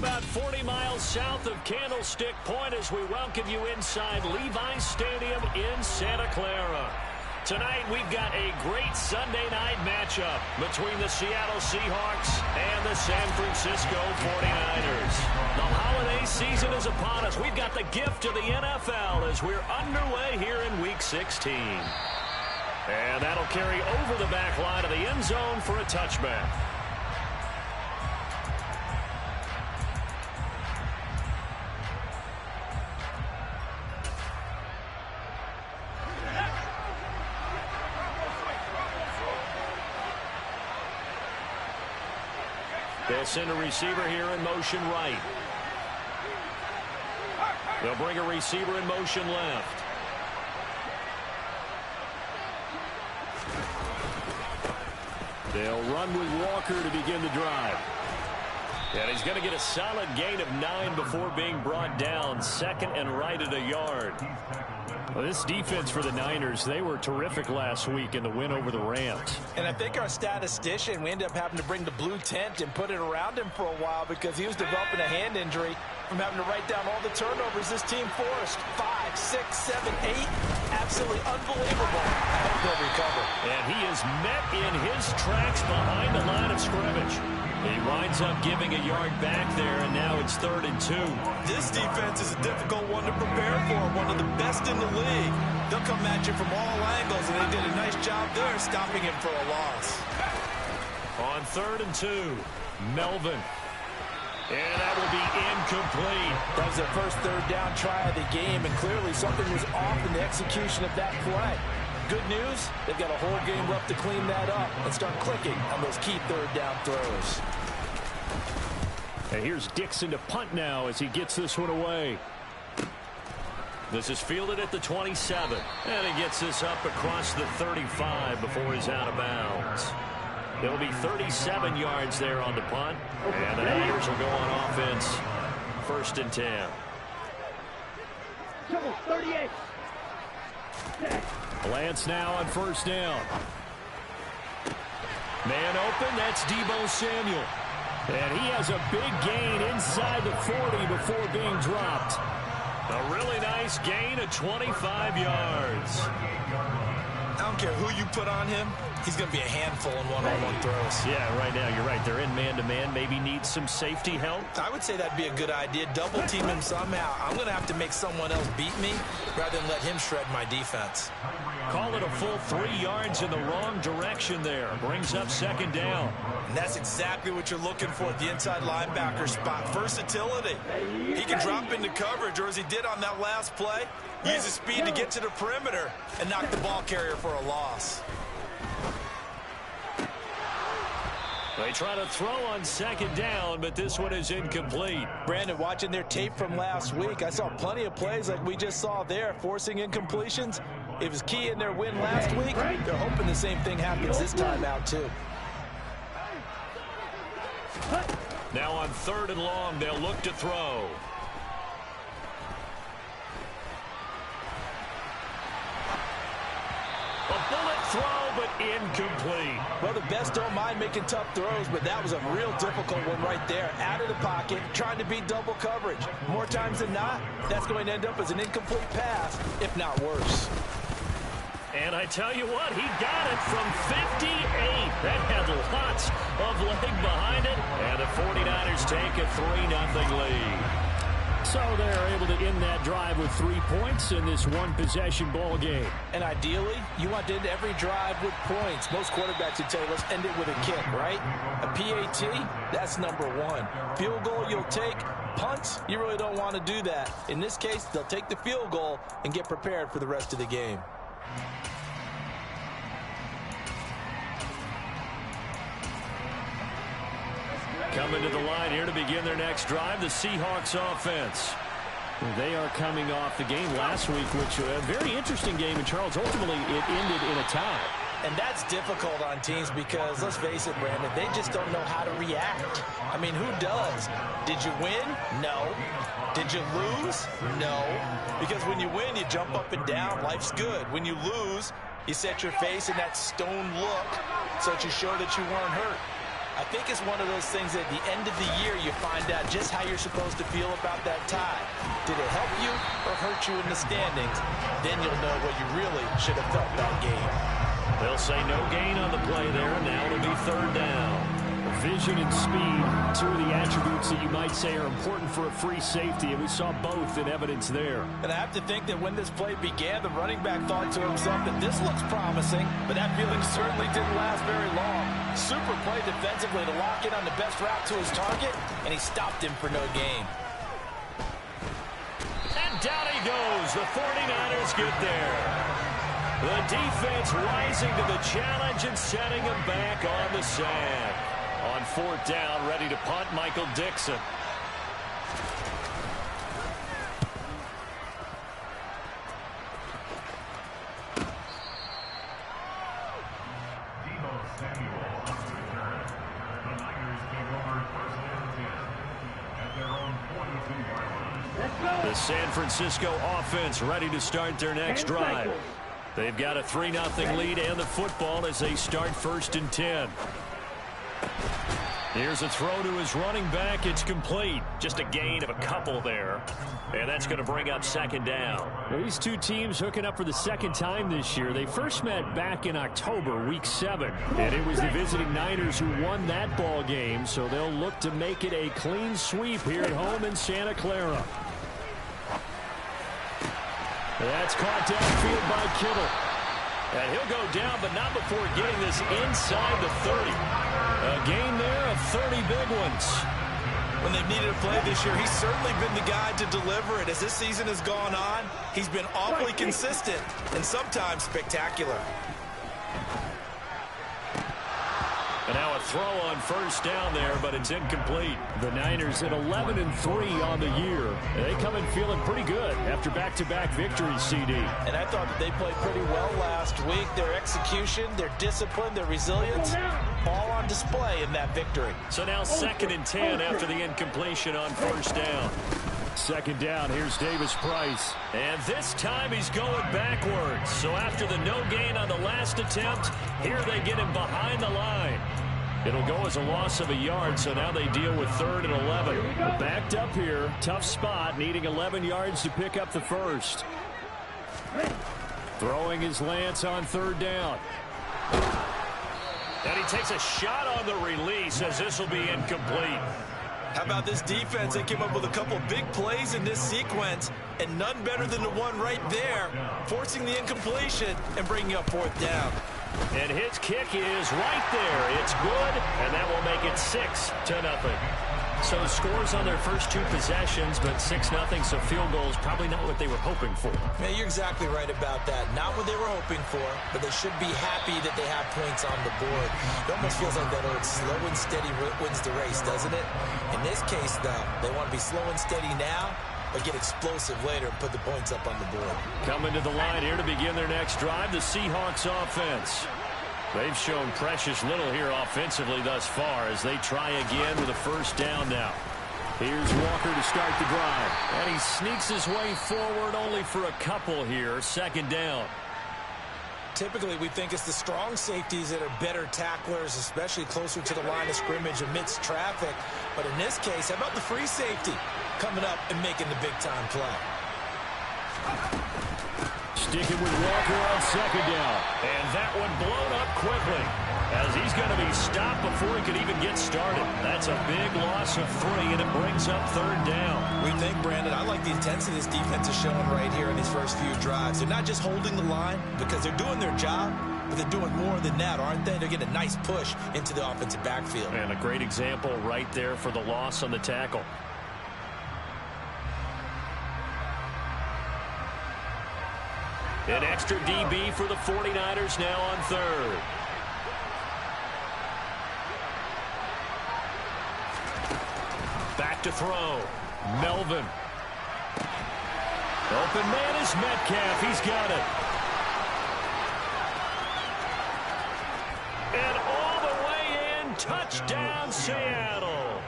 about 40 miles south of Candlestick Point as we welcome you inside Levi's Stadium in Santa Clara. Tonight, we've got a great Sunday night matchup between the Seattle Seahawks and the San Francisco 49ers. The holiday season is upon us. We've got the gift of the NFL as we're underway here in Week 16. And that'll carry over the back line of the end zone for a touchback. They'll send a receiver here in motion right. They'll bring a receiver in motion left. They'll run with Walker to begin the drive. And he's going to get a solid gain of 9 before being brought down. Second and right at a yard. Well, this defense for the Niners, they were terrific last week in the win over the Rams. And I think our statistician, we ended up having to bring the blue tent and put it around him for a while because he was developing a hand injury from having to write down all the turnovers this team forced. 5, 6, 7, 8. Absolutely unbelievable. I hope they'll recover. And he is met in his tracks behind the line of scrimmage. He winds up giving a yard back there, and now it's 3rd and 2. This defense is a difficult one to prepare for, one of the best in the league. They'll come at you from all angles, and they did a nice job there stopping him for a loss. On 3rd and 2, Melvin. And that will be incomplete. That was their first third down try of the game, and clearly something was off in the execution of that play. Good news, they've got a whole game left to clean that up and start clicking on those key third down throws. And here's Dixon to punt now as he gets this one away. This is fielded at the 27. And he gets this up across the 35 before he's out of bounds. There'll be 37 yards there on the punt. And the Niners will go on offense. 1st and 10. 38. Lance now on 1st down. Man open, that's Deebo Samuel. And he has a big gain inside the 40 before being dropped. A really nice gain of 25 yards. I don't care who you put on him. He's going to be a handful in one-on-one throws. Yeah, right now you're right. They're in man-to-man. Maybe needs some safety help. I would say that'd be a good idea. Double team him somehow. I'm going to have to make someone else beat me rather than let him shred my defense. Call it a full 3 yards in the wrong direction there. Brings up 2nd down. And that's exactly what you're looking for at the inside linebacker spot. Versatility. He can drop into coverage, or as he did on that last play, use his speed to get to the perimeter and knock the ball carrier for a loss. They try to throw on 2nd down, but this one is incomplete. Brandon, watching their tape from last week, I saw plenty of plays like we just saw there, forcing incompletions. It was key in their win last week. They're hoping the same thing happens this time out, too. Now on 3rd and long, they'll look to throw. A bullet throw, but incomplete. Well, the best don't mind making tough throws, but that was a real difficult one right there. Out of the pocket, trying to beat double coverage. More times than not, that's going to end up as an incomplete pass, if not worse. And I tell you what, he got it from 58. That had lots of leg behind it. And the 49ers take a 3-0 lead. So they're able to end that drive with 3 points in this one-possession ball game. And ideally, you want to end every drive with points. Most quarterbacks would tell you, let's end it with a kick, right? A PAT, that's number 1. Field goal, you'll take. Punts, you really don't want to do that. In this case, they'll take the field goal and get prepared for the rest of the game. Coming to the line here to begin their next drive, the Seahawks offense. They are coming off the game last week, which was a very interesting game in Charles. Ultimately, it ended in a tie. And that's difficult on teams because, let's face it, Brandon, they just don't know how to react. I mean, who does? Did you win? No. Did you lose? No. Because when you win, you jump up and down. Life's good. When you lose, you set your face in that stone look so that you show that you weren't hurt. I think it's one of those things at the end of the year you find out just how you're supposed to feel about that tie. Did it help you or hurt you in the standings? Then you'll know what you really should have felt that game. They'll say no gain on the play there. Now it'll be third down. Vision and speed, two of the attributes that you might say are important for a free safety, and we saw both in evidence there. And I have to think that when this play began, the running back thought to himself that this looks promising, but that feeling certainly didn't last very long. Super play defensively to lock in on the best route to his target, and he stopped him for no gain. And down he goes. The 49ers get there. The defense rising to the challenge and setting him back on the sack. On fourth down, ready to punt, Michael Dixon. The San Francisco offense ready to start their next drive. They've got a 3-0 lead and the football as they start 1st and 10. Here's a throw to his running back. It's complete. Just a gain of a couple there. And that's going to bring up 2nd down. Well, these two teams hooking up for the second time this year. They first met back in October, week 7. And it was the visiting Niners who won that ball game. So they'll look to make it a clean sweep here at home in Santa Clara. That's caught downfield by Kittle. And he'll go down, but not before getting this inside the 30. A gain there of 30 big ones. When they've needed a play this year, he's certainly been the guy to deliver it. As this season has gone on, he's been awfully consistent and sometimes spectacular. And now a throw on 1st down there, but it's incomplete. The Niners at 11-3 on the year. They come in feeling pretty good after back-to-back victories, CD. And I thought that they played pretty well last week. Their execution, their discipline, their resilience, all on display in that victory. So now 2nd and 10 after the incompletion on 1st down. 2nd down, here's Davis Price. And this time he's going backwards. So after the no gain on the last attempt, here they get him behind the line. It'll go as a loss of a yard, so now they deal with 3rd and 11. Backed up here, tough spot, needing 11 yards to pick up the first. Throwing his Lance on 3rd down. And he takes a shot on the release as this will be incomplete. How about this defense? They came up with a couple big plays in this sequence, and none better than the one right there, forcing the incompletion and bringing up 4th down. And his kick is right there. It's good, and that will make it 6-0. So scores on their first 2 possessions, but 6-0, so field goals probably not what they were hoping for. Man, you're exactly right about that. Not what they were hoping for, but they should be happy that they have points on the board. It almost feels like that old slow and steady wins the race, doesn't it? In this case, though, they want to be slow and steady now, but get explosive later and put the points up on the board. Coming to the line here to begin their next drive, the Seahawks offense. They've shown precious little here offensively thus far as they try again with a 1st down now. Here's Walker to start the drive. And he sneaks his way forward only for a couple here. 2nd down. Typically, we think it's the strong safeties that are better tacklers, especially closer to the line of scrimmage amidst traffic. But in this case, how about the free safety coming up and making the big-time play? Sticking with Walker on 2nd down. And that one blown up quickly as he's going to be stopped before he could even get started. That's a big loss of 3, and it brings up 3rd down. We think, Brandon, I like the intensity this defense is showing right here in these first few drives. They're not just holding the line because they're doing their job, but they're doing more than that, aren't they? They're getting a nice push into the offensive backfield. And a great example right there for the loss on the tackle. An extra DB for the 49ers now on 3rd. Back to throw. Melvin. Open man is Metcalf. He's got it. And all the way in. Touchdown, Seattle.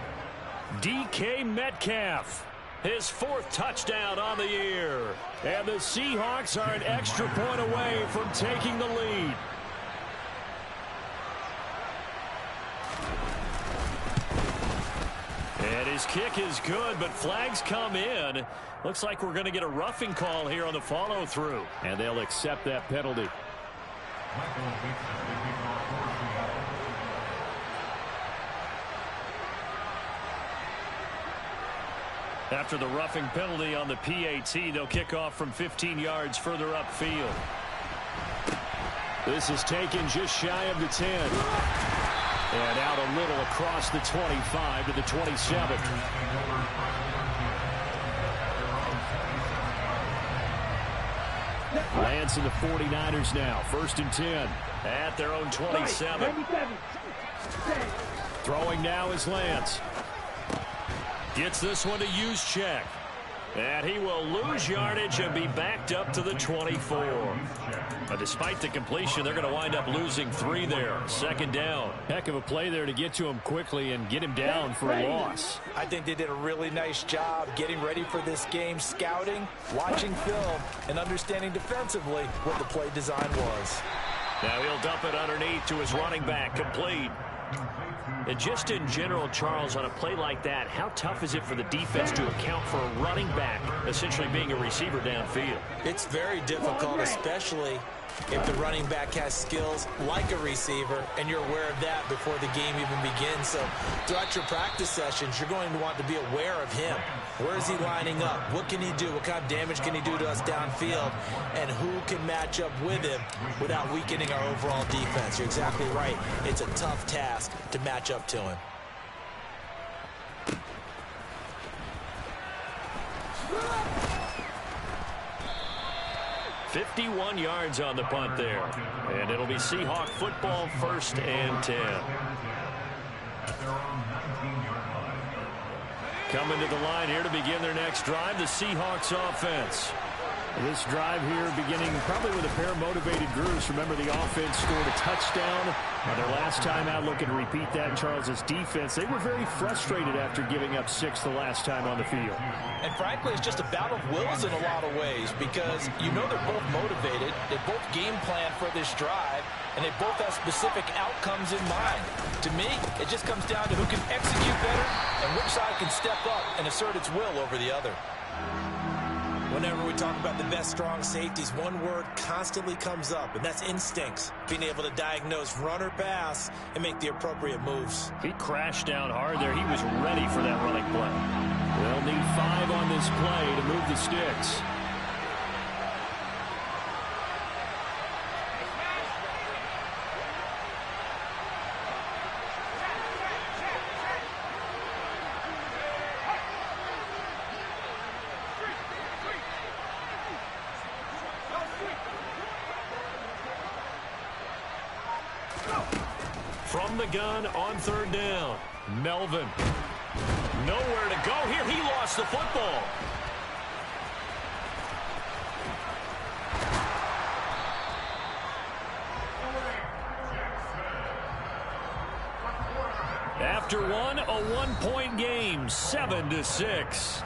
DK Metcalf. His 4th touchdown on the year. And the Seahawks are an extra point away from taking the lead. His kick is good, but flags come in. Looks like we're going to get a roughing call here on the follow-through. And they'll accept that penalty. After the roughing penalty on the PAT, they'll kick off from 15 yards further upfield. This is taken just shy of the 10. And out a little across the 25 to the 27. Lance and the 49ers now. 1st and 10. At their own 27. Throwing now is Lance. Gets this one to use check. And he will lose yardage and be backed up to the 24. But despite the completion, they're going to wind up losing 3 there. 2nd down. Heck of a play there to get to him quickly and get him down for a loss. I think they did a really nice job getting ready for this game, scouting, watching film, and understanding defensively what the play design was. Now he'll dump it underneath to his running back, complete. And just in general, Charles, on a play like that, how tough is it for the defense to account for a running back essentially being a receiver downfield? It's very difficult, especially if the running back has skills like a receiver, and you're aware of that before the game even begins. So throughout your practice sessions, you're going to want to be aware of him. Where is he lining up? What can he do? What kind of damage can he do to us downfield? And who can match up with him without weakening our overall defense? You're exactly right. It's a tough task to match up to him. "51 yards on the punt there. And it'll be Seahawk football, 1st and 10. Coming to the line here to begin their next drive, the Seahawks offense. This drive here beginning probably with a pair of motivated groups. Remember, the offense scored a touchdown their last time out. Looking to repeat that in Charles's defense. They were very frustrated after giving up 6 the last time on the field. And frankly, it's just a battle of wills in a lot of ways, because you know they're both motivated. They both game plan for this drive, and they both have specific outcomes in mind. To me, it just comes down to who can execute better and which side can step up and assert its will over the other. Whenever we talk about the best strong safeties, one word constantly comes up, and that's instincts. Being able to diagnose run or pass and make the appropriate moves. He crashed down hard there. He was ready for that running play. They'll need 5 on this play to move the sticks. From the gun on 3rd down, Melvin. Nowhere to go here. He lost the football. After one, a 1-point game, 7-6.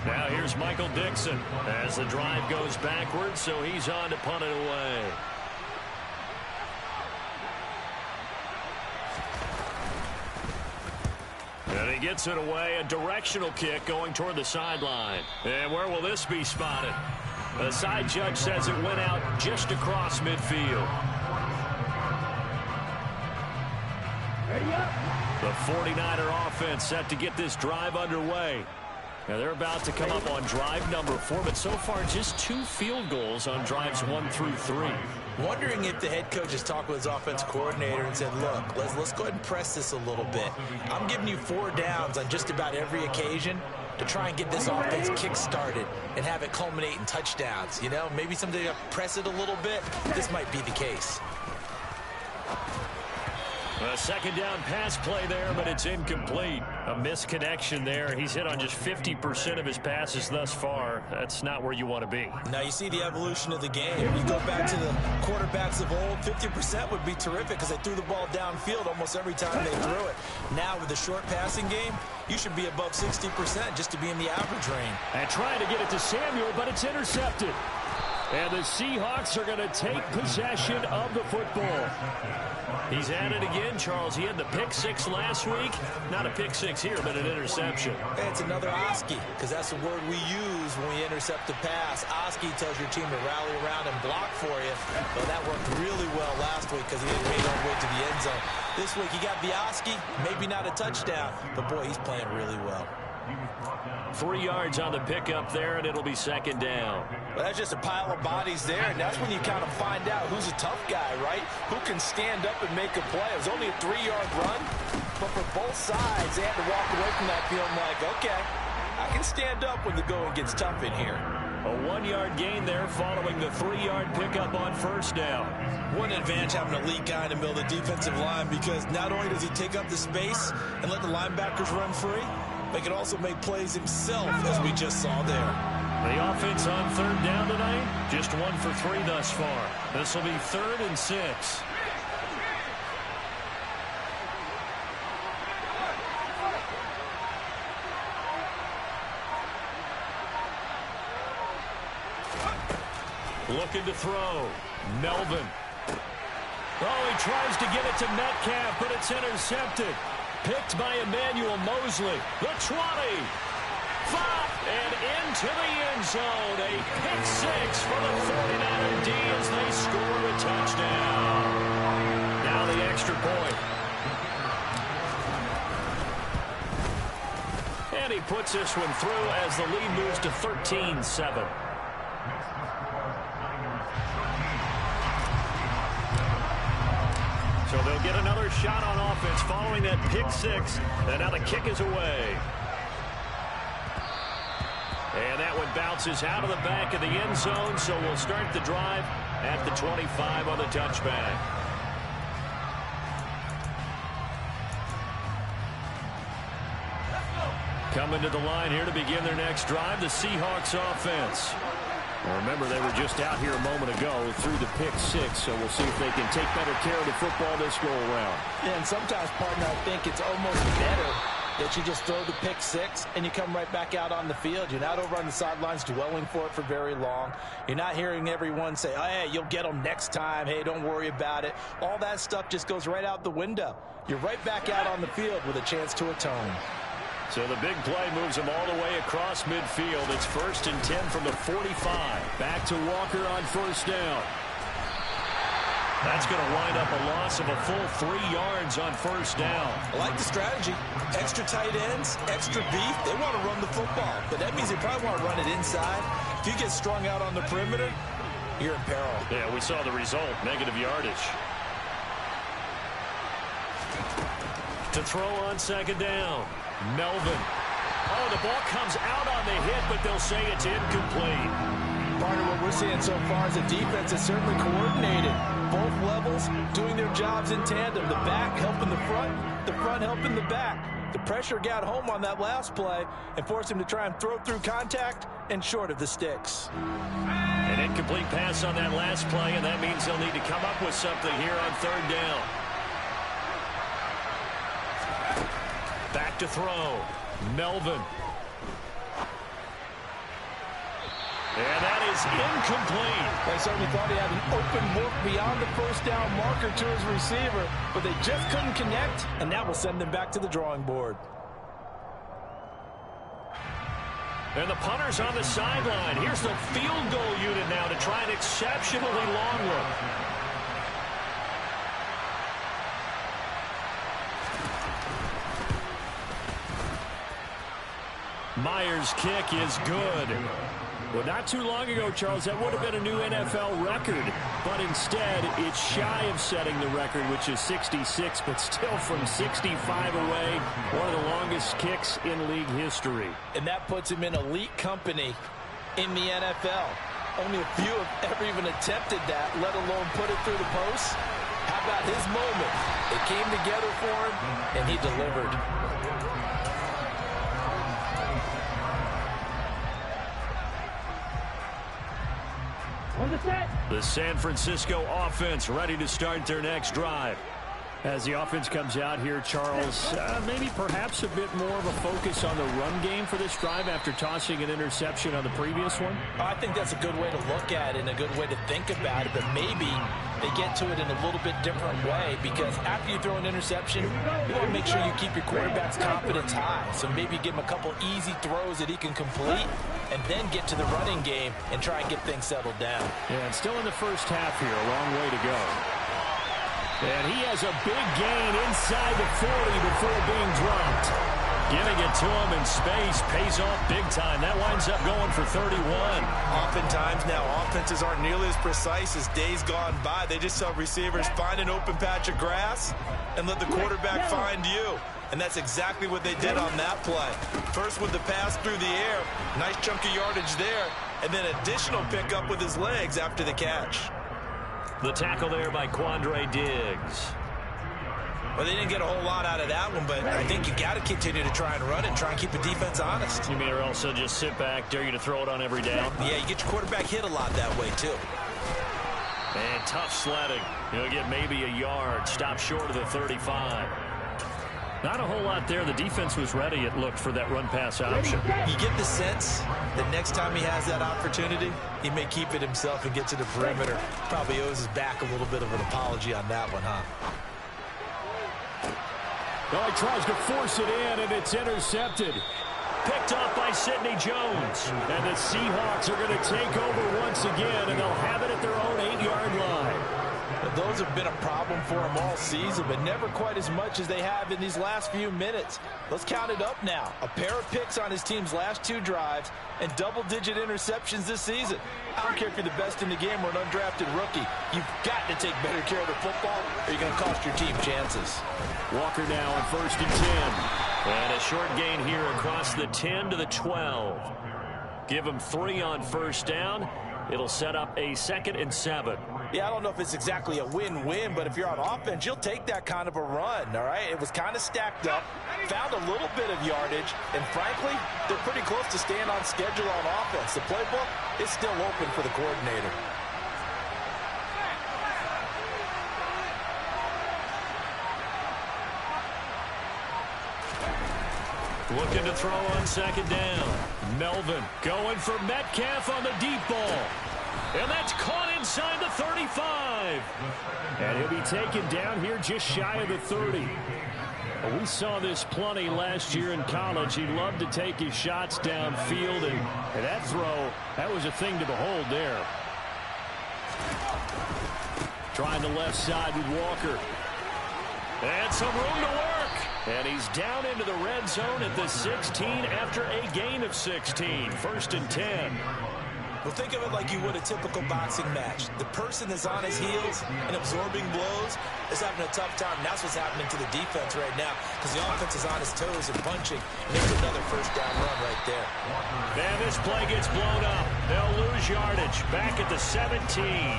Now here's Michael Dixon as the drive goes backwards, so he's on to punt it away. And he gets it away, a directional kick going toward the sideline. And where will this be spotted? The side judge says it went out just across midfield. The 49er offense set to get this drive underway. Now they're about to come up on drive number 4, but so far just 2 field goals on drives 1 through 3. Wondering if the head coach has talked with his offense coordinator and said, look, let's go ahead and press this a little bit. I'm giving you 4 downs on just about every occasion to try and get this offense kick-started and have it culminate in touchdowns. You know, maybe something to press it a little bit. This might be the case. A second down pass play there, but it's incomplete. A misconnection there. He's hit on just 50% of his passes thus far. That's not where you want to be. Now you see the evolution of the game. You go back to the quarterbacks of old, 50% would be terrific because they threw the ball downfield almost every time they threw it. Now with the short passing game, you should be above 60% just to be in the average range. And trying to get it to Samuel, but it's intercepted. And the Seahawks are going to take possession of the football. He's at it again, Charles. He had the pick six last week. Not a pick six here, but an interception. Hey, it's another Oski, because that's the word we use when we intercept a pass. Oski tells your team to rally around and block for you. Well, that worked really well last week because he didn't make our way to the end zone. This week he got the Oski, maybe not a touchdown, but boy, he's playing really well. 3 yards on the pickup there, and it'll be second down. Well, that's just a pile of bodies there, and that's when you kind of find out who's a tough guy, right? Who can stand up and make a play. It was only a 3-yard run, but for both sides, they had to walk away from that feeling like, okay, I can stand up when the going gets tough in here. A 1-yard gain there following the 3-yard pickup on first down. What an advantage having a elite guy in the middle of the defensive line, because not only does he take up the space and let the linebackers run free, but he can also make plays himself, as we just saw there. The offense on third down tonight, just 1 for 3 thus far. This will be 3rd and 6. Looking to throw. Melvin. Oh, he tries to get it to Metcalf, but it's intercepted. Picked by Emmanuel Mosley. The 20. 5. And into the end zone. A pick 6 for the 49er D as they score a touchdown. Now the extra point. And he puts this one through as the lead moves to 13-7. So they'll get another shot on offense following that pick 6. And now the kick is away. And that one bounces out of the back of the end zone. So we'll start the drive at the 25 on the touchback. Coming to the line here to begin their next drive, the Seahawks offense. Well, remember, they were just out here a moment ago through the pick 6, so we'll see if they can take better care of the football this go-around. Yeah, and sometimes, partner, I think it's almost better that you just throw the pick 6 and you come right back out on the field. You're not over on the sidelines dwelling for it for very long. You're not hearing everyone say, oh, hey, you'll get them next time. Hey, don't worry about it. All that stuff just goes right out the window. You're right back out on the field with a chance to atone. So the big play moves them all the way across midfield. It's 1st and 10 from the 45. Back to Walker on first down. That's going to wind up a loss of a full 3 yards on first down. I like the strategy. Extra tight ends, extra beef. They want to run the football, but that means they probably want to run it inside. If you get strung out on the perimeter, you're in peril. Yeah, we saw the result, negative yardage. To throw on second down. Melvin. Oh, the ball comes out on the hit, but they'll say it's incomplete. Part of what we're seeing so far is the defense is certainly coordinated. Both levels doing their jobs in tandem. The back helping the front helping the back. The pressure got home on that last play and forced him to try and throw through contact and short of the sticks. An incomplete pass on that last play, and that means they'll need to come up with something here on third down. Back to throw. Melvin. And that is incomplete. They certainly thought he had an open look beyond the first down marker to his receiver, but they just couldn't connect, and that will send them back to the drawing board. And the punter's on the sideline. Here's the field goal unit now to try an exceptionally long look. Myers' kick is good. Well, not too long ago, Charles, that would have been a new NFL record. But instead, it's shy of setting the record, which is 66, but still from 65 away, one of the longest kicks in league history. And that puts him in elite company in the NFL. Only a few have ever even attempted that, let alone put it through the post. How about his moment? It came together for him, and he delivered. The San Francisco offense ready to start their next drive. As the offense comes out here, Charles, maybe perhaps a bit more of a focus on the run game for this drive after tossing an interception on the previous one? I think that's a good way to look at it and a good way to think about it, but maybe they get to it in a little bit different way, because after you throw an interception, you want to make sure you keep your quarterback's confidence high. So maybe give him a couple easy throws that he can complete and then get to the running game and try and get things settled down. Yeah, and still in the first half here, a long way to go. And he has a big gain inside the 40 before being dropped. Giving it to him in space pays off big time. That winds up going for 31. Oftentimes now, offenses aren't nearly as precise as days gone by. They just saw receivers find an open patch of grass and let the quarterback find you. And that's exactly what they did on that play. First with the pass through the air, nice chunk of yardage there, and then additional pickup with his legs after the catch. The tackle there by Quandre Diggs. Well, they didn't get a whole lot out of that one, but I think you got to continue to try and run and try and keep the defense honest. You mean or also just sit back, dare you to throw it on every down? Yeah, you get your quarterback hit a lot that way, too. And tough sledding. He'll get maybe a yard. Stop short of the 35. Not a whole lot there. The defense was ready, it looked, for that run-pass option. You get the sense that next time he has that opportunity, he may keep it himself and get to the perimeter. Probably owes his back a little bit of an apology on that one, huh? Well, he tries to force it in, and it's intercepted. Picked off by Sidney Jones. And the Seahawks are going to take over once again, and they'll have it at their own 8-yard line. Those have been a problem for them all season, but never quite as much as they have in these last few minutes. Let's count it up now. A pair of picks on his team's last 2 drives and double-digit interceptions this season. I don't care if you're the best in the game or an undrafted rookie. You've got to take better care of the football or you're going to cost your team chances. Walker now on 1st and 10. And a short gain here across the 10 to the 12. Give him 3 on first down. It'll set up a 2nd and 7. Yeah, I don't know if it's exactly a win-win, but if you're on offense, you'll take that kind of a run, all right? It was kind of stacked up, found a little bit of yardage, and frankly, they're pretty close to staying on schedule on offense. The playbook is still open for the coordinator. Looking to throw on 2nd down. Melvin going for Metcalf on the deep ball. And that's caught inside the 35. And he'll be taken down here just shy of the 30. Well, we saw this plenty last year in college. He loved to take his shots downfield, and that throw, that was a thing to behold there. Trying the left side with Walker. And some room to work. And he's down into the red zone at the 16 after a gain of 16. 1st and 10. Well, think of it like you would a typical boxing match. The person that's on his heels and absorbing blows is having a tough time. And that's what's happening to the defense right now, because the offense is on his toes and punching. And there's another 1st down run right there. And this play gets blown up. They'll lose yardage back at the 17.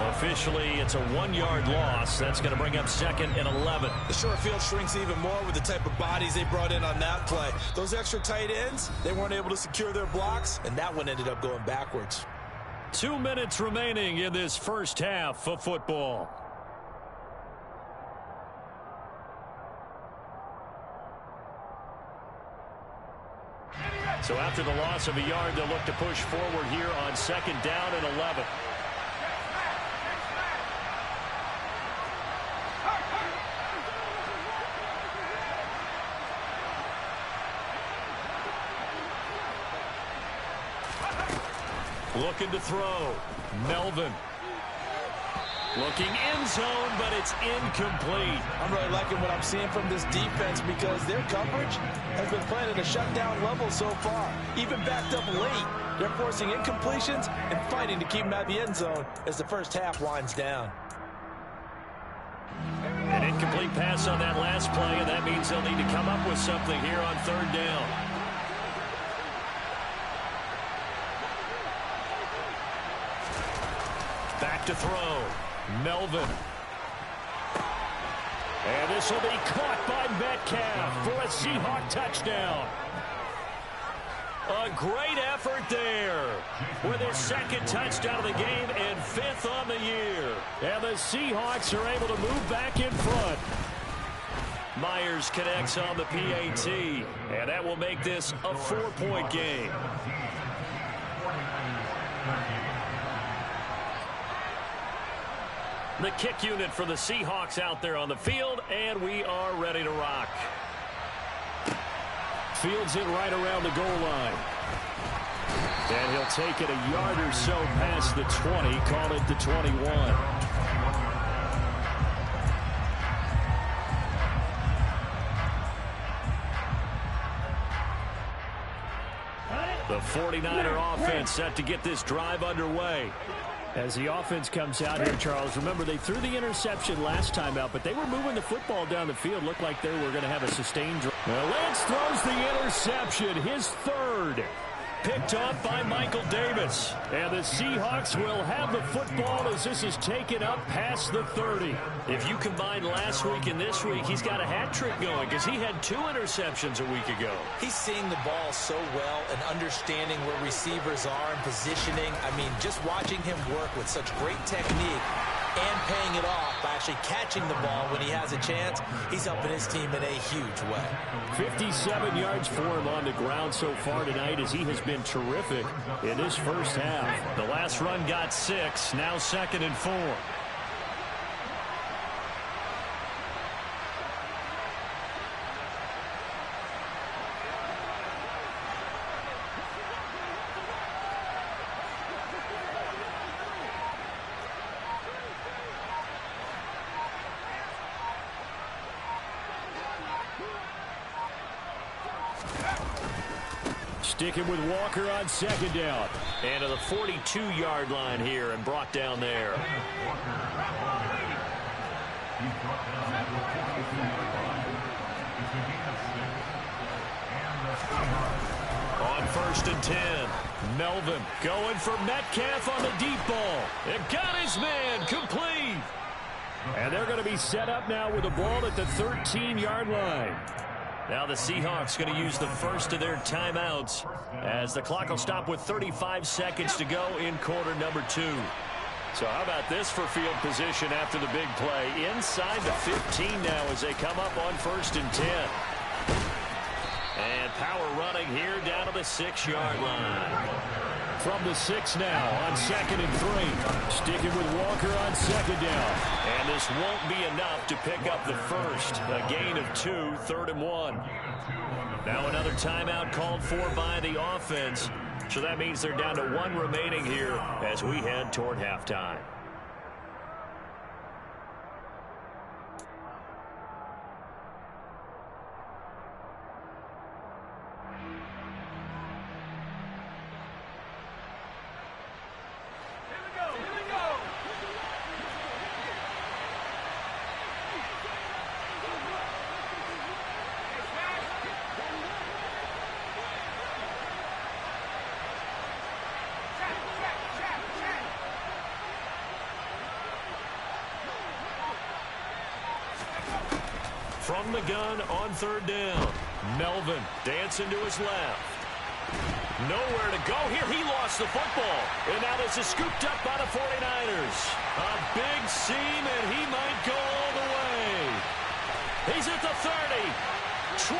Officially, it's a 1-yard loss. That's going to bring up 2nd and 11. The short field shrinks even more with the type of bodies they brought in on that play. Those extra tight ends, they weren't able to secure their blocks, and that one ended up going backwards. 2 minutes remaining in this first half of football. So after the loss of a yard, they'll look to push forward here on 2nd down and 11. Looking to throw. Melvin. Looking end zone, but it's incomplete. I'm really liking what I'm seeing from this defense because their coverage has been playing at a shutdown level so far. Even backed up late, they're forcing incompletions and fighting to keep them out of the end zone as the first half winds down. An incomplete pass on that last play, and that means they'll need to come up with something here on 3rd down. back to throw. Melvin. And this will be caught by Metcalf for a Seahawk touchdown. A great effort there with his second touchdown of the game and 5th on the year. And the Seahawks are able to move back in front. Myers connects on the PAT, and that will make this a 4-point game. The kick unit for the Seahawks out there on the field, and we are ready to rock. Fields it right around the goal line. And he'll take it a yard or so past the 20, call it the 21. The 49er offense set to get this drive underway. As the offense comes out here, Charles, remember they threw the interception last time out, but they were moving the football down the field. Looked like they were going to have a sustained drive. Well, Lance throws the interception, his 3rd. Picked off by Michael Davis. And the Seahawks will have the football as this is taken up past the 30. If you combine last week and this week, he's got a hat trick going because he had 2 interceptions a week ago. He's seeing the ball so well and understanding where receivers are and positioning. I mean, just watching him work with such great technique and paying it off by actually catching the ball when he has a chance, he's helping his team in a huge way. 57 yards for him on the ground so far tonight as he has been terrific in this first half. The last run got 6, now 2nd and 4. Sticking with Walker on 2nd down. And to the 42-yard line here and brought down there. On 1st and 10. Melvin going for Metcalf on the deep ball. It got his man complete. And they're going to be set up now with the ball at the 13-yard line. Now the Seahawks going to use the first of their timeouts as the clock will stop with 35 seconds to go in quarter number 2. So how about this for field position after the big play? Inside the 15 now as they come up on 1st and 10. And power running here down to the 6-yard line. From the 6 now on 2nd and 3. Sticking with Walker on 2nd down. And this won't be enough to pick up the first. A gain of 2, 3rd and 1. Now another timeout called for by the offense. So that means they're down to 1 remaining here as we head toward halftime. From the gun on 3rd down. Melvin dancing to his left. Nowhere to go here. He lost the football. And now this is scooped up by the 49ers. A big seam, and he might go all the way. He's at the 30, 20.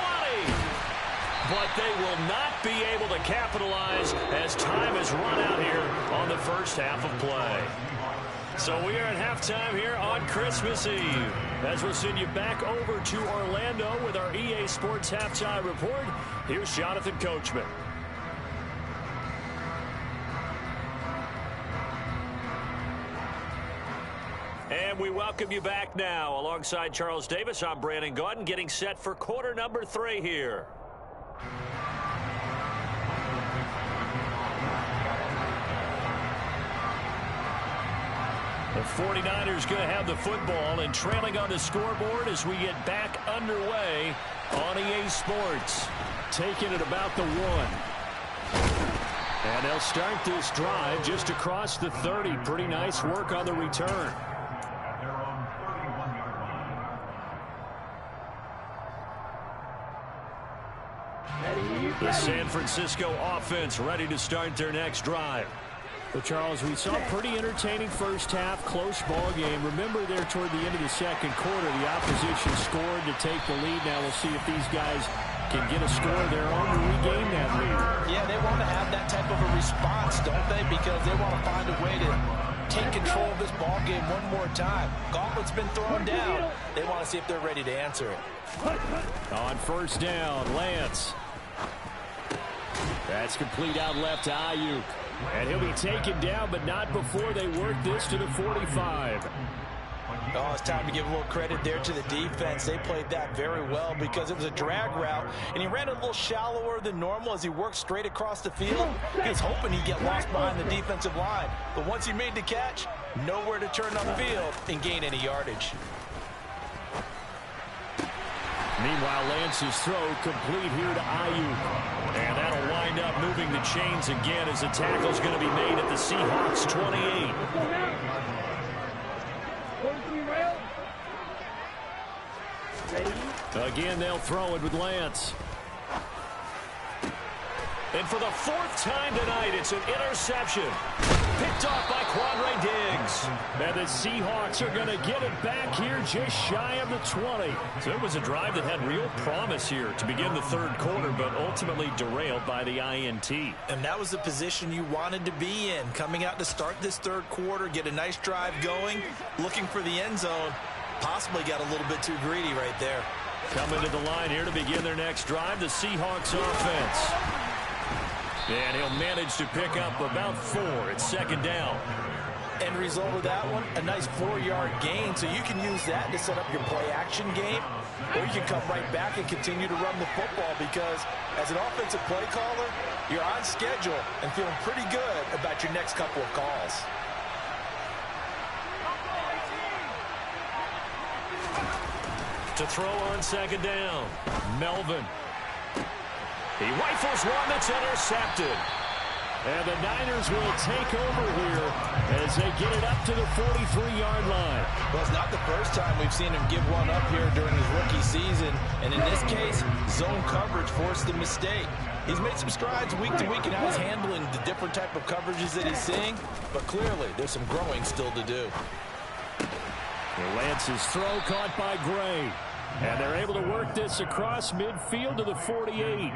But they will not be able to capitalize as time has run out here on the first half of play. So we are at halftime here on Christmas Eve. As we'll send you back over to Orlando with our EA Sports Halftime Report, here's Jonathan Coachman. And we welcome you back now. Alongside Charles Davis, I'm Brandon Gaudin, getting set for quarter number 3 here. The 49ers going to have the football and trailing on the scoreboard as we get back underway on EA Sports. Taking it about the 1. And they'll start this drive just across the 30. Pretty nice work on the return. The San Francisco offense ready to start their next drive. Well, Charles, we saw a pretty entertaining first half, close ball game. Remember there toward the end of the second quarter, the opposition scored to take the lead. Now we'll see if these guys can get a score of their own to regain that lead. Yeah, they want to have that type of a response, don't they? Because they want to find a way to take control of this ball game one more time. Gauntlet's been thrown down. They want to see if they're ready to answer it. On first down, Lance. That's complete out left to Ayuk. And he'll be taken down, but not before they work this to the 45. Oh, it's time to give a little credit there to the defense. They played that very well because it was a drag route, and he ran a little shallower than normal as he worked straight across the field. He was hoping he'd get lost behind the defensive line, but once he made the catch, nowhere to turn upfield and gain any yardage. Meanwhile, Lance's throw complete here to Ayuk. And that'll wind up moving the chains again as the tackle's going to be made at the Seahawks 28. Again, they'll throw it with Lance. And for the fourth time tonight, it's an interception. Picked off by Quandre Diggs. And the Seahawks are going to get it back here just shy of the 20. So it was a drive that had real promise here to begin the third quarter, but ultimately derailed by the INT. And that was the position you wanted to be in. Coming out to start this third quarter, get a nice drive going, looking for the end zone. Possibly got a little bit too greedy right there. Coming to the line here to begin their next drive, the Seahawks offense. And he'll manage to pick up about 4. It's second down. End result of that one, a nice 4-yard gain. So you can use that to set up your play-action game, or you can come right back and continue to run the football because as an offensive play caller, you're on schedule and feeling pretty good about your next couple of calls. To throw on second down, Melvin. He rifles one that's intercepted. And the Niners will take over here as they get it up to the 43-yard line. Well, it's not the first time we've seen him give one up here during his rookie season. And in this case, zone coverage forced the mistake. He's made some strides week to week in how he's handling the different type of coverages that he's seeing. But clearly, there's some growing still to do. Lance's throw caught by Gray. And they're able to work this across midfield to the 48.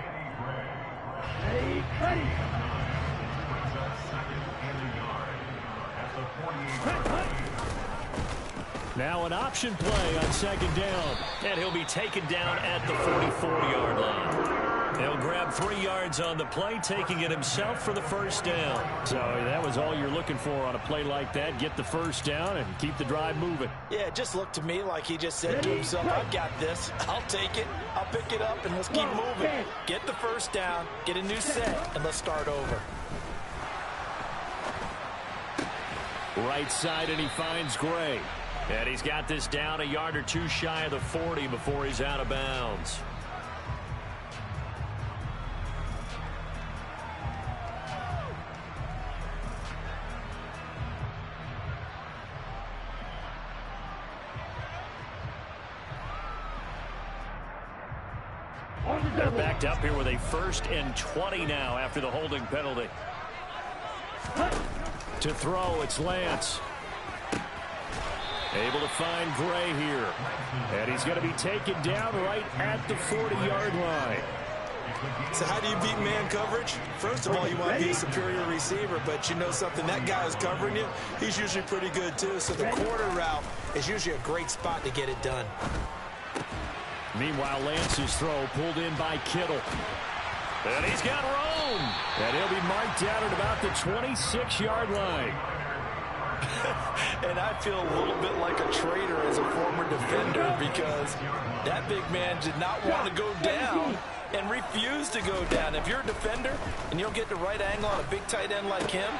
Now an option play on second down. And he'll be taken down at the 44-yard line. He'll grab 3 yards on the play, taking it himself for the first down. So that was all you're looking for on a play like that. Get the first down and keep the drive moving. Yeah, it just looked to me like he just said to himself, I've got this. I'll take it. I'll pick it up, and let's keep moving. Get the first down, get a new set, and let's start over. Right side, and he finds Gray. And he's got this down a yard or 2 shy of the 40 before he's out of bounds. They're backed up here with a 1st and 20 now after the holding penalty. To throw, it's Lance. Able to find Gray here. And he's going to be taken down right at the 40-yard line. So how do you beat man coverage? First of all, you want to be a superior receiver, but you know something, that guy is covering you. He's usually pretty good too. So the quarter route is usually a great spot to get it done. Meanwhile, Lance's throw pulled in by Kittle. And he's got room. And he'll be marked down at about the 26-yard line. And I feel a little bit like a traitor as a former defender because that big man did not want to go down and refused to go down. If you're a defender and you'll get the right angle on a big tight end like him,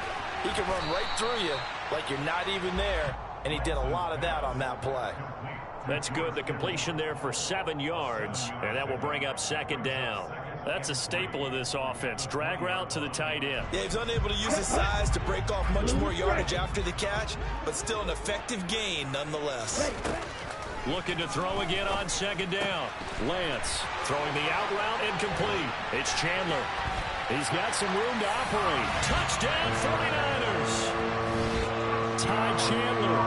he can run right through you like you're not even there. And he did a lot of that on that play. That's good. The completion there for 7 yards. And that will bring up second down. That's a staple of this offense. Drag route to the tight end. Yeah, he's unable to use his size to break off much more yardage after the catch, but still an effective gain nonetheless. Looking to throw again on second down. Lance throwing the out route incomplete. It's Chandler. He's got some room to operate. Touchdown 49ers. Ty Chandler,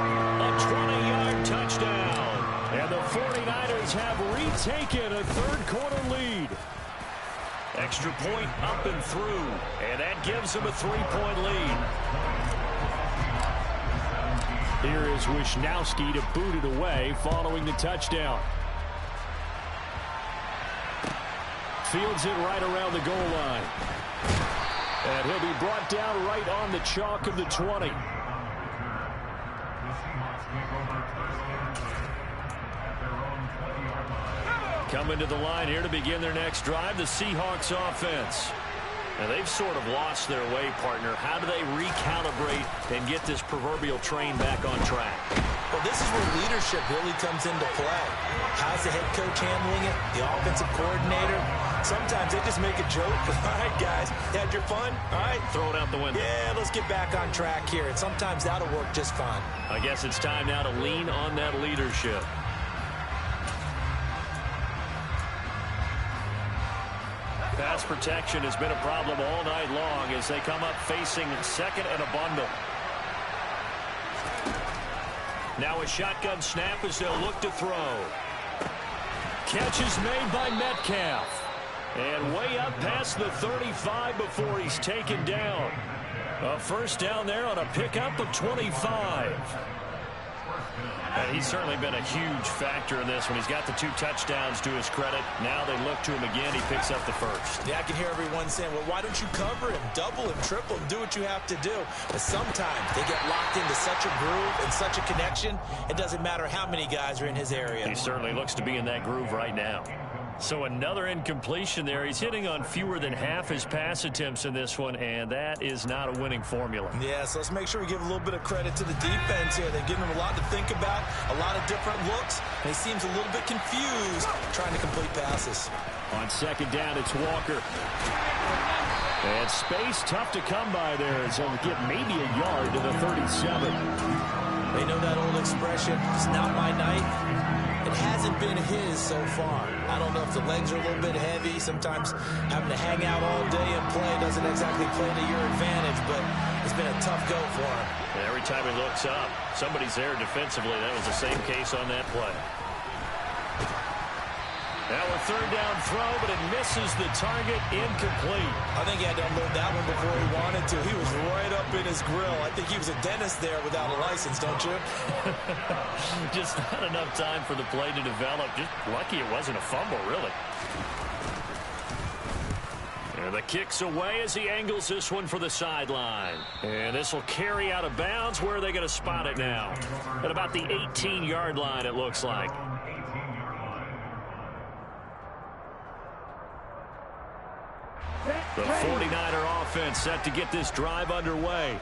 a 20-yard touchdown. And the 49ers have retaken a third-quarter lead. Extra point up and through, and that gives them a 3-point lead. Here is Wisnowski to boot it away following the touchdown. Fields it right around the goal line. And he'll be brought down right on the chalk of the 20. Coming to the line here to begin their next drive, the Seahawks offense. Now they've sort of lost their way, partner. How do they recalibrate and get this proverbial train back on track? Well, this is where leadership really comes into play. How's the head coach handling it? The offensive coordinator? Sometimes they just make a joke. All right, guys, you had your fun? All right. Throw it out the window. Yeah, let's get back on track here. And sometimes that'll work just fine. I guess it's time now to lean on that leadership. Pass protection has been a problem all night long as they come up facing second and a bundle. Now a shotgun snap as they'll look to throw. Catch is made by Metcalf. And way up past the 35 before he's taken down. A first down there on a pickup of 25. He's certainly been a huge factor in this one. He's got the 2 touchdowns to his credit. Now they look to him again. He picks up the first. Yeah, I can hear everyone saying, well, why don't you cover him, double him, triple him, do what you have to do. But sometimes they get locked into such a groove and such a connection, it doesn't matter how many guys are in his area. He certainly looks to be in that groove right now. So another incompletion there. He's hitting on fewer than half his pass attempts in this one, and that is not a winning formula. Yeah, so let's make sure we give a little bit of credit to the defense here. They've given him a lot to think about, a lot of different looks, and he seems a little bit confused trying to complete passes. On second down, it's Walker. And space tough to come by there, so he'll get maybe a yard to the 37. They know that old expression, it's not my night. It hasn't been his so far. I don't know if the legs are a little bit heavy. Sometimes having to hang out all day and play doesn't exactly play to your advantage, but it's been a tough go for him. And every time he looks up, somebody's there defensively. That was the same case on that play. Now a third down throw, but it misses the target, incomplete. I think he had to unload that one before he wanted to. He was right up in his grill. I think he was a dentist there without a license, don't you? Just not enough time for the play to develop. Just lucky it wasn't a fumble, really. And the kick's away as he angles this one for the sideline. And this will carry out of bounds. Where are they going to spot it now? At about the 18-yard line, it looks like. The 49er offense set to get this drive underway.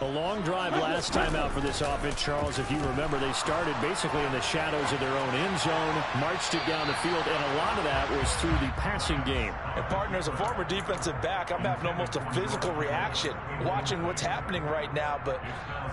A long drive last time out for this offense, Charles. If you remember, they started basically in the shadows of their own end zone, marched it down the field, and a lot of that was through the passing game. And, partner, as a former defensive back, I'm having almost a physical reaction watching what's happening right now. But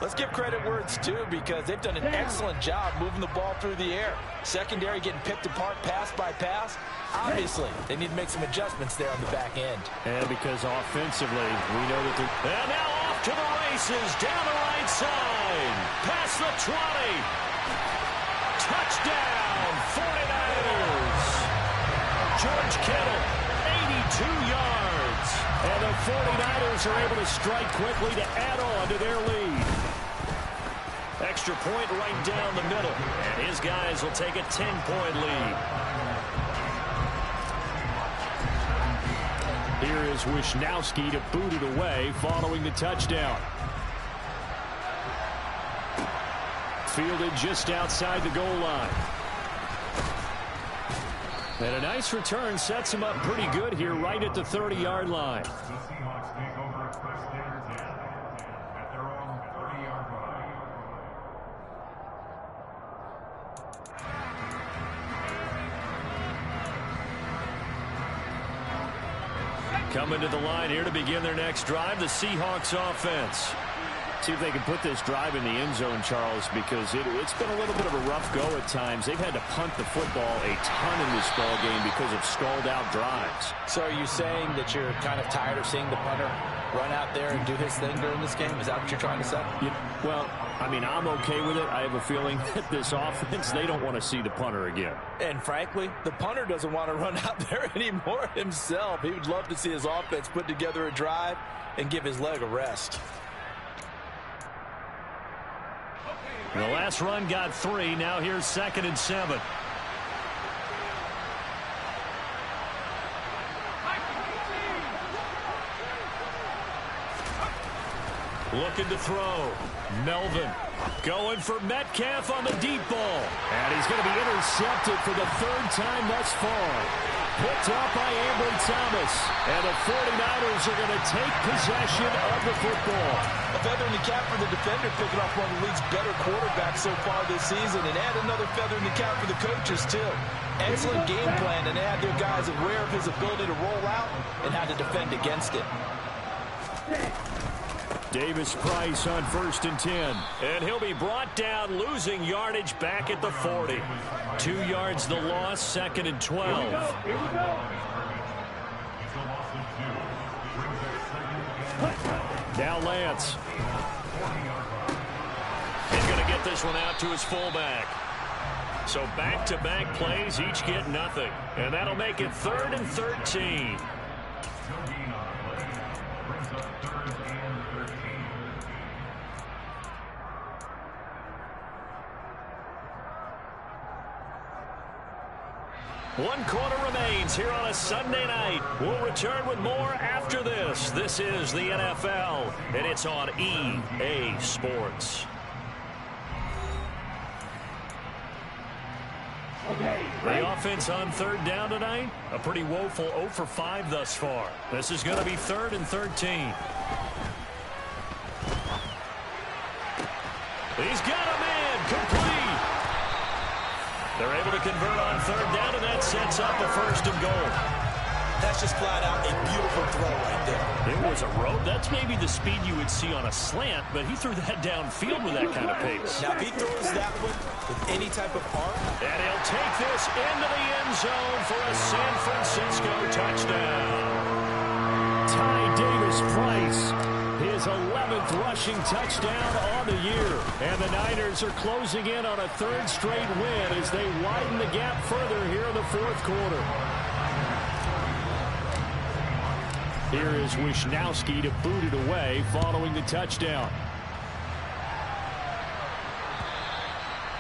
let's give credit where it's due, because they've done an excellent job moving the ball through the air. Secondary getting picked apart pass by pass. Obviously, they need to make some adjustments there on the back end. And because offensively, we know that they're... And now off to the races, down the right side, past the 20. Touchdown, 49ers. George Kittle, 82 yards. And the 49ers are able to strike quickly to add on to their lead. Extra point right down the middle. And his guys will take a 10-point lead. Here is Wisnowski to boot it away following the touchdown. Fielded just outside the goal line. And a nice return sets him up pretty good here right at the 30-yard line. Coming to the line here to begin their next drive, the Seahawks offense. See if they can put this drive in the end zone, Charles, because it's been a little bit of a rough go at times. They've had to punt the football a ton in this ball game because of stalled-out drives. So are you saying that you're kind of tired of seeing the punter run out there and do his thing during this game? Is that what you're trying to say? Well, I mean, I'm okay with it. I have a feeling that this offense, they don't want to see the punter again. And frankly, the punter doesn't want to run out there anymore himself. He would love to see his offense put together a drive and give his leg a rest. The last run got 3. Now here's 2nd and 7. Looking to throw. Melvin going for Metcalf on the deep ball. And he's going to be intercepted for the 3rd time thus far. Picked up by Ambry Thomas. And the 49ers are going to take possession of the football. A feather in the cap for the defender, picking off one of the league's better quarterbacks so far this season. And add another feather in the cap for the coaches, too. Excellent game plan, and they had their guys aware of his ability to roll out and how to defend against it. Davis Price on 1st and 10. And he'll be brought down, losing yardage back at the 40. 2 yards the loss, 2nd and 12. Now Lance. He's going to get this one out to his fullback. So back-to-back plays, each get nothing. And that'll make it 3rd and 13. One quarter remains here on a Sunday night. We'll return with more after this. This is the NFL, and it's on EA Sports. The offense on 3rd down tonight, a pretty woeful 0 for 5 thus far. This is going to be 3rd and 13. He's got a man complete. They're able to convert on 3rd down, and that sets up a 1st and goal. That's just flat out a beautiful throw right there. It was a rope. That's maybe the speed you would see on a slant, but he threw that downfield with that kind of pace. Now, if he throws that one with any type of arc. And he'll take this into the end zone for a San Francisco touchdown. Ty Davis Price, his 11th rushing touchdown on the year. And the Niners are closing in on a 3rd straight win as they widen the gap further here in the 4th quarter. Here is Wisnowski to boot it away following the touchdown.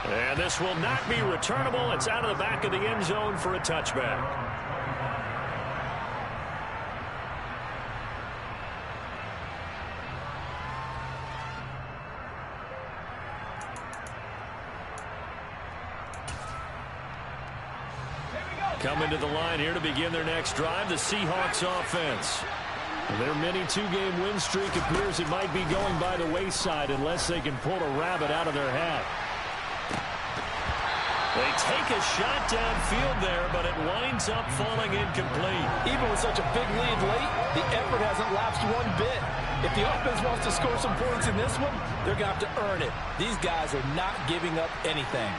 And this will not be returnable. It's out of the back of the end zone for a touchback. Coming to the line here to begin their next drive, the Seahawks offense. Their mini 2-game win streak appears it might be going by the wayside unless they can pull a rabbit out of their hat. They take a shot downfield there, but it winds up falling incomplete. Even with such a big lead late, the effort hasn't lapsed one bit. If the offense wants to score some points in this one, they're going to have to earn it. These guys are not giving up anything.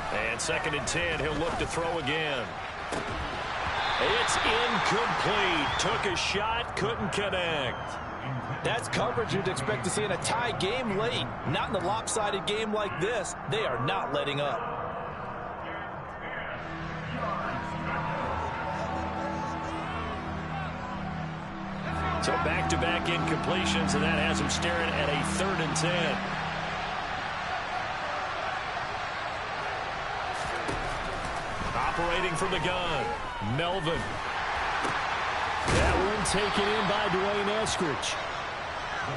And 2nd and 10, he'll look to throw again. It's incomplete. Took a shot, couldn't connect. That's coverage you'd expect to see in a tie game late. Not in a lopsided game like this. They are not letting up. So back-to-back incompletions, and that has him staring at a 3rd and 10. Operating from the gun, Melvin. That one taken in by Dwayne Eskridge.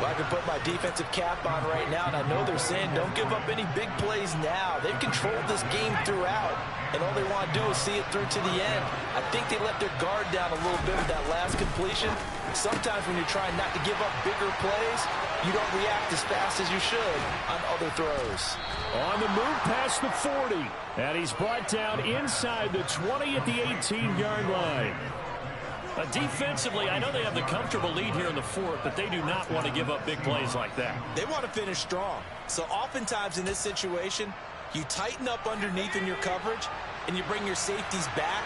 Well, I can put my defensive cap on right now, and I know they're saying don't give up any big plays now. They've controlled this game throughout, and all they want to do is see it through to the end. I think they let their guard down a little bit with that last completion, Sometimes when you're trying not to give up bigger plays, you don't react as fast as you should on other throws. On the move past the 40. And he's brought down inside the 20 at the 18-yard line. Defensively, I know they have the comfortable lead here in the fourth, but they do not want to give up big plays like that. They want to finish strong. So oftentimes in this situation, you tighten up underneath in your coverage, and you bring your safeties back.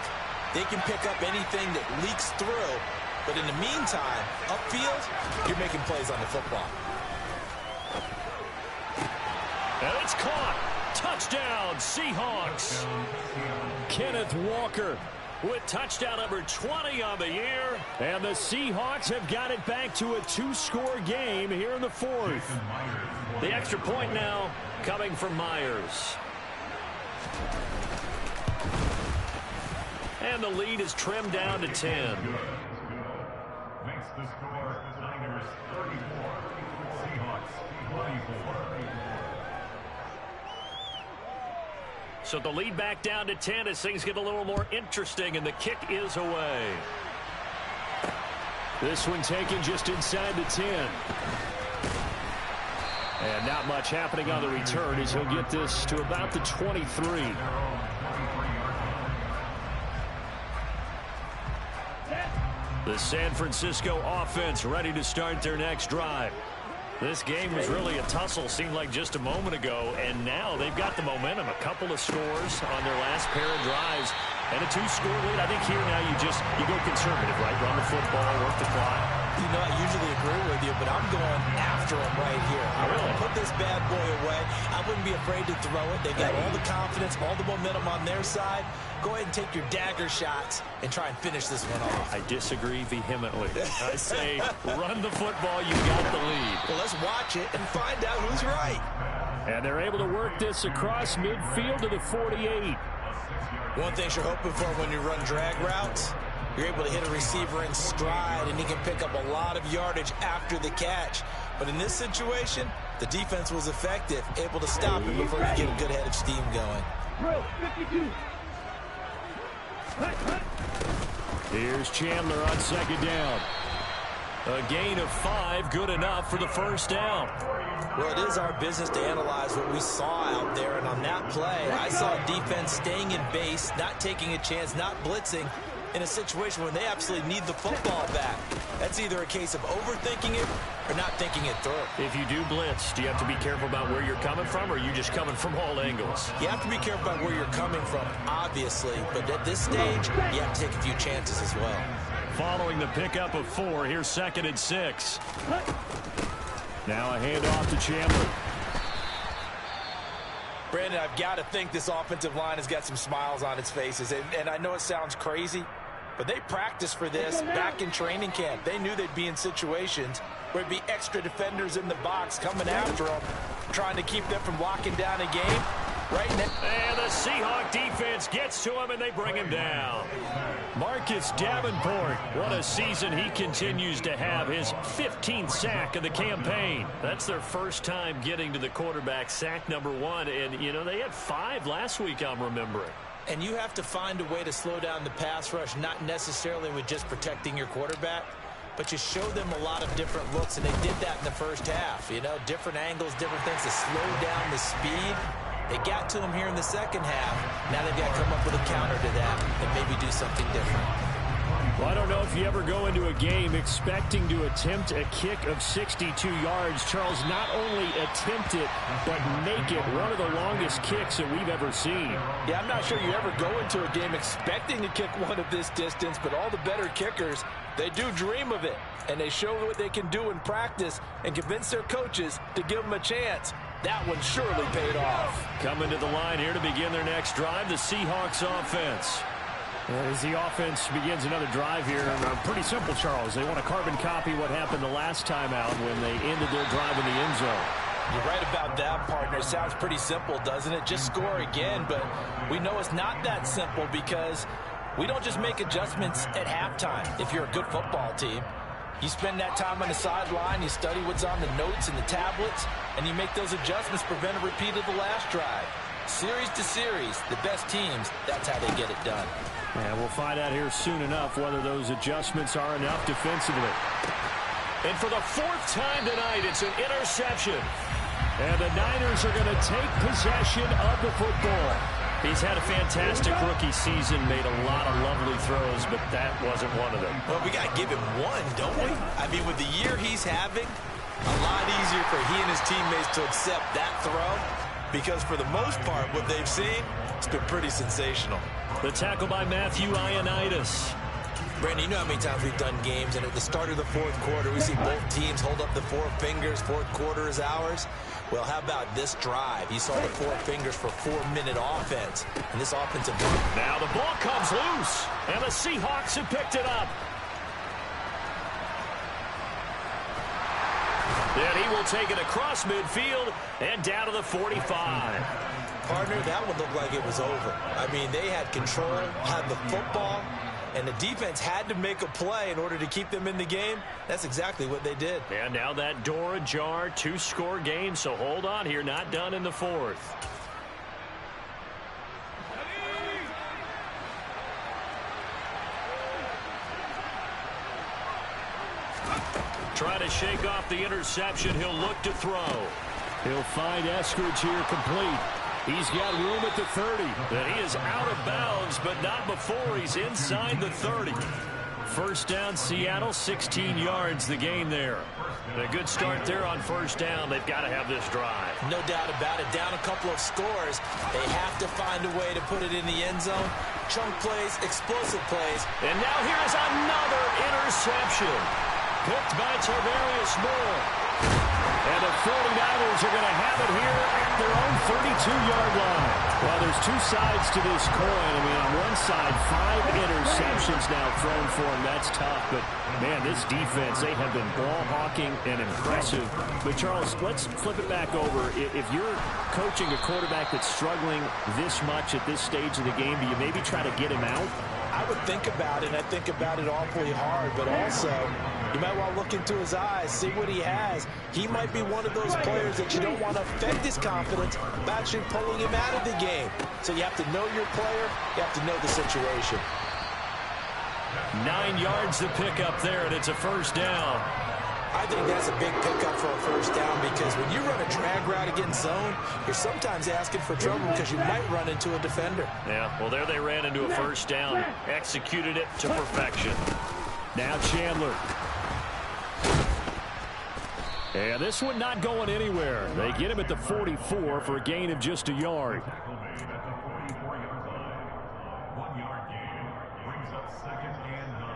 They can pick up anything that leaks through. But in the meantime, upfield, you're making plays on the football. And it's caught. Touchdown, Seahawks. Kenneth Walker with touchdown number 20 on the year. And the Seahawks have got it back to a 2-score game here in the fourth. The extra point now coming from Myers. And the lead is trimmed down to 10. Makes the score Niners 34, Seahawks 24. So the lead back down to 10 as things get a little more interesting, and the kick is away. This one taken just inside the 10. And not much happening on the return as he'll get this to about the 23. The San Francisco offense ready to start their next drive. This game was really a tussle, seemed like just a moment ago, and now they've got the momentum. A couple of scores on their last pair of drives, and a 2-score lead. I think here now you go conservative, right? Run the football, work the clock. You know, I usually agree with you, but I'm going after him right here. I want to put this bad boy away. I wouldn't be afraid to throw it. They've got all the confidence, all the momentum on their side. Go ahead and take your dagger shots and try and finish this one off. I disagree vehemently. I say run the football, you got the lead. Well, let's watch it and find out who's right. And they're able to work this across midfield to the 48. One thing you're hoping for when you run drag routes, you're able to hit a receiver in stride, and he can pick up a lot of yardage after the catch. But in this situation, the defense was effective, able to stop him before you get a good head of steam going. 52. Here's Chandler on second down. A gain of 5, good enough for the first down. Well, it is our business to analyze what we saw out there, and on that play, I saw a defense staying in base, not taking a chance, not blitzing, in a situation when they absolutely need the football back. That's either a case of overthinking it or not thinking it through. If you do blitz, do you have to be careful about where you're coming from, or are you just coming from all angles? You have to be careful about where you're coming from, obviously, but at this stage, you have to take a few chances as well. Following the pickup of 4, here's 2nd and 6. Now a handoff to Chandler. Brandon, I've got to think this offensive line has got some smiles on its faces, and I know it sounds crazy, but they practiced for this back in training camp. They knew they'd be in situations where there'd be extra defenders in the box coming after them, trying to keep them from locking down a game. Right now. And the Seahawk defense gets to him, and they bring him down. Marcus Davenport, what a season he continues to have. His 15th sack of the campaign. That's their first time getting to the quarterback, sack number 1. And, you know, they had 5 last week, I'm remembering. And you have to find a way to slow down the pass rush, not necessarily with just protecting your quarterback, but you show them a lot of different looks, and they did that in the first half. You know, different angles, different things to slow down the speed. They got to him here in the second half. Now they've got to come up with a counter to that and maybe do something different. Well, I don't know if you ever go into a game expecting to attempt a kick of 62 yards. Charles, not only attempt it, but make it one of the longest kicks that we've ever seen. Yeah, I'm not sure you ever go into a game expecting to kick one of this distance, but all the better kickers, they do dream of it. And they show what they can do in practice and convince their coaches to give them a chance. That one surely paid off. Coming to the line here to begin their next drive, the Seahawks offense. As the offense begins another drive here, pretty simple, Charles. They want to carbon copy what happened the last time out when they ended their drive in the end zone. You're right about that, partner. Sounds pretty simple, doesn't it? Just score again, but we know it's not that simple because we don't just make adjustments at halftime if you're a good football team. You spend that time on the sideline, you study what's on the notes and the tablets, and you make those adjustments to prevent a repeat of the last drive. Series to series, the best teams, that's how they get it done. And we'll find out here soon enough whether those adjustments are enough defensively. And for the fourth time tonight, it's an interception. And the Niners are going to take possession of the football. He's had a fantastic rookie season, made a lot of lovely throws, but that wasn't one of them. Well, we got to give him one, don't we? I mean, with the year he's having, a lot easier for he and his teammates to accept that throw, because for the most part, what they've seen, it's been pretty sensational. The tackle by Matthew Ioannidis. Brandon, you know how many times we've done games, and at the start of the fourth quarter, we see both teams hold up the four fingers, fourth quarter is ours. Well, how about this drive? You saw the four fingers for 4-minute offense, and this offensive... Now the ball comes loose, and the Seahawks have picked it up. Then he will take it across midfield and down to the 45. Partner, that one looked like it was over. I mean, they had control, had the football, and the defense had to make a play in order to keep them in the game. That's exactly what they did. And now that door ajar, 2-score game, so hold on here, not done in the fourth. Try to shake off the interception. He'll look to throw. He'll find Eskridge here complete. He's got room at the 30. And he is out of bounds, but not before he's inside the 30. First down, Seattle, 16 yards the gain there. And a good start there on first down. They've got to have this drive. No doubt about it. Down a couple of scores. They have to find a way to put it in the end zone. Chunk plays, explosive plays. And now here is another interception. Picked by Tarvarius Moore. And the 49ers are going to have it here at their own 32-yard line. Well, there's two sides to this coin. I mean, on one side, 5 interceptions now thrown for him. That's tough. But, man, this defense, they have been ball hawking and impressive. But, Charles, let's flip it back over. If you're coaching a quarterback that's struggling this much at this stage of the game, do you maybe try to get him out? I would think about it, and I think about it awfully hard, but also you might want to look into his eyes, see what he has. He might be one of those players that you don't want to affect his confidence by actually pulling him out of the game. So you have to know your player, you have to know the situation. 9 yards to pick up there, and it's a first down. I think that's a big pickup for a first down, because when you run a drag route against zone, you're sometimes asking for trouble because you might run into a defender. Yeah, well, there they ran into a first down. Executed it to perfection. Now Chandler. And this one not going anywhere. They get him at the 44 for a gain of just a yard. 1 yard gain brings up 2nd and 9.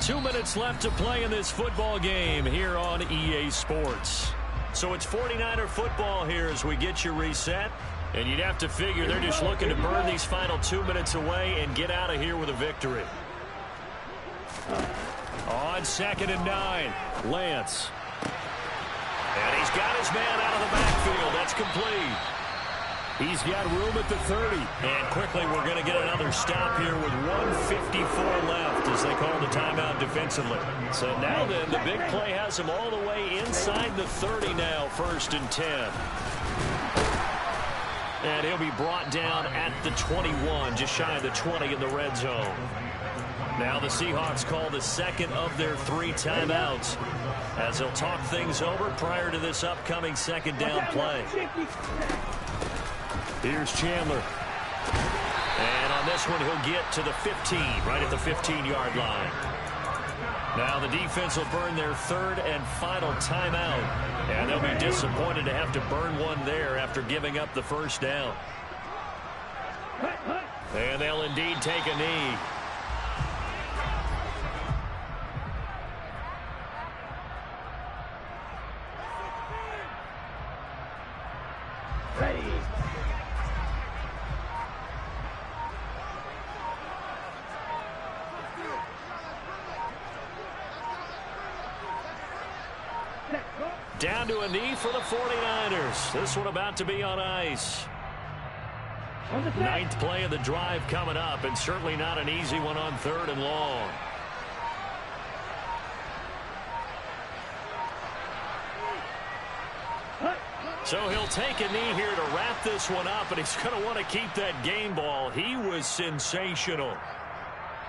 2 minutes left to play in this football game here on EA Sports. So it's 49er football here as we get you reset. And you'd have to figure they're just looking to burn these final 2 minutes away and get out of here with a victory. On 2nd and 9, Lance. And he's got his man out of the backfield. That's complete. He's got room at the 30. And quickly we're going to get another stop here with 1:54 left as they call the timeout defensively. So now then, the big play has him all the way inside the 30 now, 1st and 10. And he'll be brought down at the 21, just shy of the 20 in the red zone. Now the Seahawks call the second of their 3 timeouts as they'll talk things over prior to this upcoming 2nd down play. Here's Chandler. And on this one, he'll get to the 15, right at the 15-yard line. Now the defense will burn their 3rd and final timeout. And they'll be disappointed to have to burn one there after giving up the first down. And they'll indeed take a knee. Down to a knee for the 49ers. This one about to be on ice. 9th play of the drive coming up, and certainly not an easy one on 3rd and long. So he'll take a knee here to wrap this one up, and he's going to want to keep that game ball. He was sensational.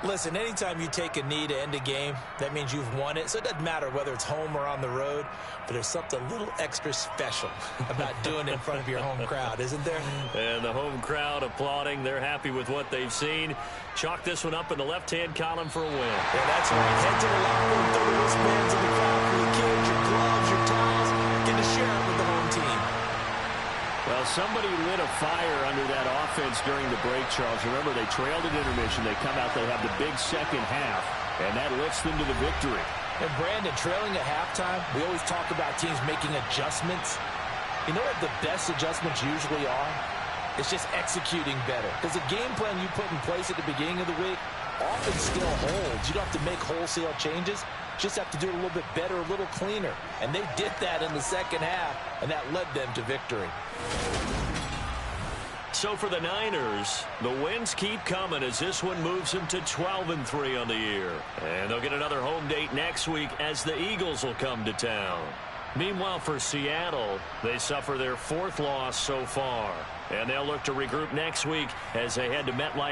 Listen, anytime you take a knee to end a game, that means you've won it. So it doesn't matter whether it's home or on the road, but there's something a little extra special about doing it in front of your home crowd, isn't there? And the home crowd applauding. They're happy with what they've seen. Chalk this one up in the left-hand column for a win. Yeah, that's right. Head to the locker room, throw the wristbands in the crowd for your kids, your gloves, your towels. Get to share it with the home team. Well, somebody lit a fire under that offense during the break, Charles. Remember, they trailed at intermission. They come out, they have the big second half, and that lifts them to the victory. And, Brandon, trailing at halftime, we always talk about teams making adjustments. You know what the best adjustments usually are? It's just executing better. Because the game plan you put in place at the beginning of the week often still holds. You don't have to make wholesale changes. Just have to do it a little bit better, a little cleaner. And they did that in the second half, and that led them to victory. So for the Niners, the wins keep coming as this one moves them to 12-3 on the year. And they'll get another home date next week as the Eagles will come to town. Meanwhile, for Seattle, they suffer their 4th loss so far. And they'll look to regroup next week as they head to MetLife